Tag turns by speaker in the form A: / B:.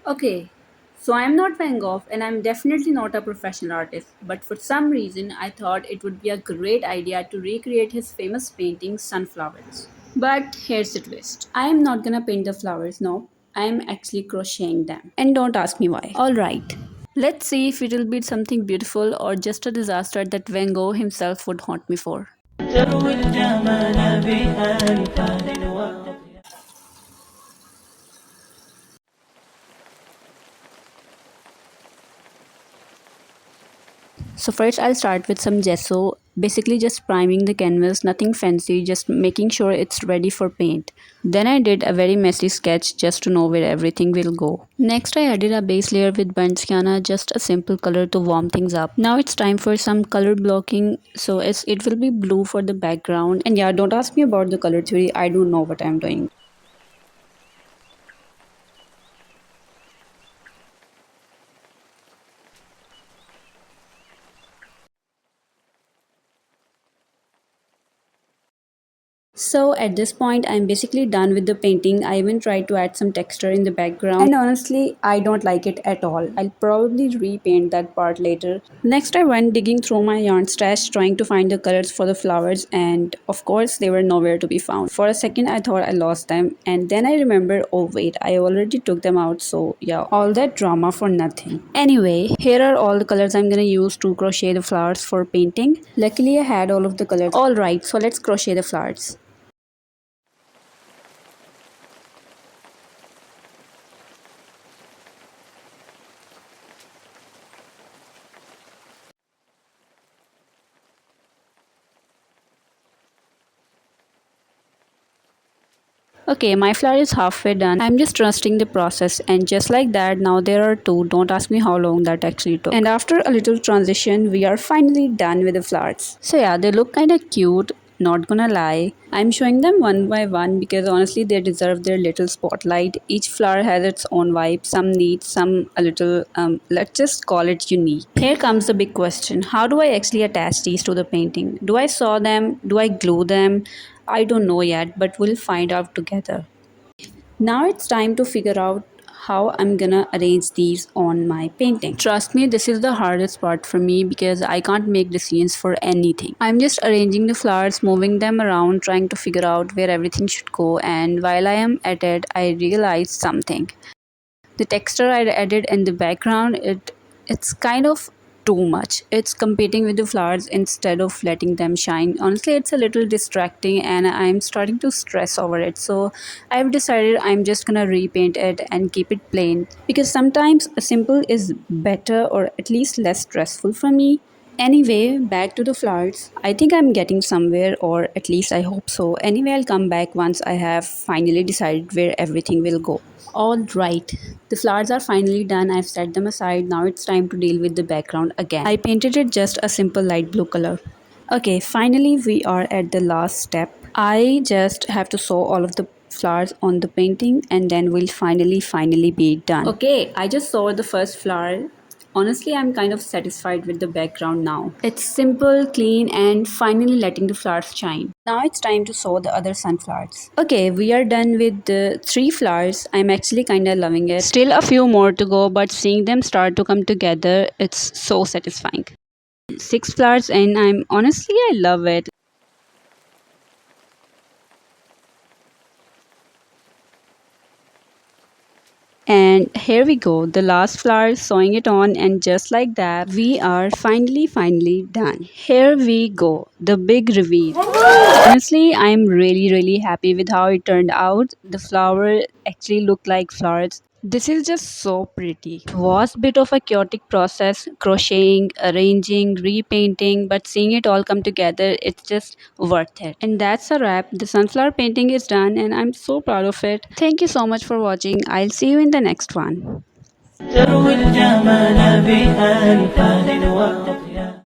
A: Okay, so I'm not Van Gogh and I'm definitely not a professional artist, but for some reason I thought it would be a great idea to recreate his famous painting Sunflowers. But here's the twist. I am not gonna paint the flowers, no. I am actually crocheting them. And don't ask me why. Alright. Let's see if it will be something beautiful or just a disaster that Van Gogh himself would haunt me for. تروي الجمال بألفان وقف. So first I'll start with some gesso, basically just priming the canvas, nothing fancy, just making sure it's ready for paint. Then I did a very messy sketch just to know where everything will go. Next I added a base layer with burnt sienna, just a simple color to warm things up. Now it's time for some color blocking, so it will be blue for the background. And yeah, don't ask me about the color theory, I don't know what I'm doing. So at this point, I'm basically done with the painting. I even tried to add some texture in the background. And honestly, I don't like it at all. I'll probably repaint that part later. Next, I went digging through my yarn stash trying to find the colors for the flowers, and of course, they were nowhere to be found. For a second, I thought I lost them, and then I remembered, oh wait, I already took them out, so yeah, all that drama for nothing. Anyway, here are all the colors I'm gonna use to crochet the flowers for painting. Luckily, I had all of the colors. Alright, so let's crochet the flowers. Okay, my flower is halfway done. I'm just trusting the process, and just like that, now there are two. Don't ask me how long that actually took. And after a little transition, we are finally done with the flowers. So yeah, they look kind of cute. Not gonna lie. I'm showing them one by one because honestly they deserve their little spotlight. Each flower has its own vibe, some neat, some a little let's just call it unique. Here comes the big question. How do I actually attach these to the painting? Do I sew them? Do I glue them? I don't know yet, but we'll find out together. Now it's time to figure out how I'm gonna arrange these on my painting. Trust me, this is the hardest part for me because I can't make decisions for anything. I'm just arranging the flowers, moving them around, trying to figure out where everything should go, and while I am at it, I realized something. The texture I added in the background, it's kind of too much. It's competing with the flowers instead of letting them shine. Honestly, it's a little distracting and I'm starting to stress over it. So I've decided I'm just gonna repaint it and keep it plain because sometimes a simple is better or at least less stressful for me. Anyway, back to the flowers. I think I'm getting somewhere, or at least I hope so. Anyway, I'll come back once I have finally decided where everything will go. Alright, the flowers are finally done. I've set them aside. Now it's time to deal with the background again. I painted it just a simple light blue color. Okay, finally we are at the last step. I just have to sew all of the flowers on the painting and then we'll finally be done. Okay, I just saw the first flower. Honestly, I'm kind of satisfied with the background now. It's simple, clean, and finally letting the flowers shine. Now it's time to sew the other sunflowers. Okay, we are done with the three flowers. I'm actually kind of loving it. Still a few more to go, but seeing them start to come together, it's so satisfying. Six flowers and I love it. And here we go, the last flower, sewing it on, and just like that, we are finally done. Here we go, the big reveal. Honestly, I'm really happy with how it turned out. The flower actually looked like flowers. This is just so pretty. It was a bit of a chaotic process, crocheting, arranging, repainting, but seeing it all come together, it's just worth it. And that's a wrap. The sunflower painting is done and I'm so proud of it. Thank you so much for watching. I'll see you in the next one. تروي الجمال بألفان وقف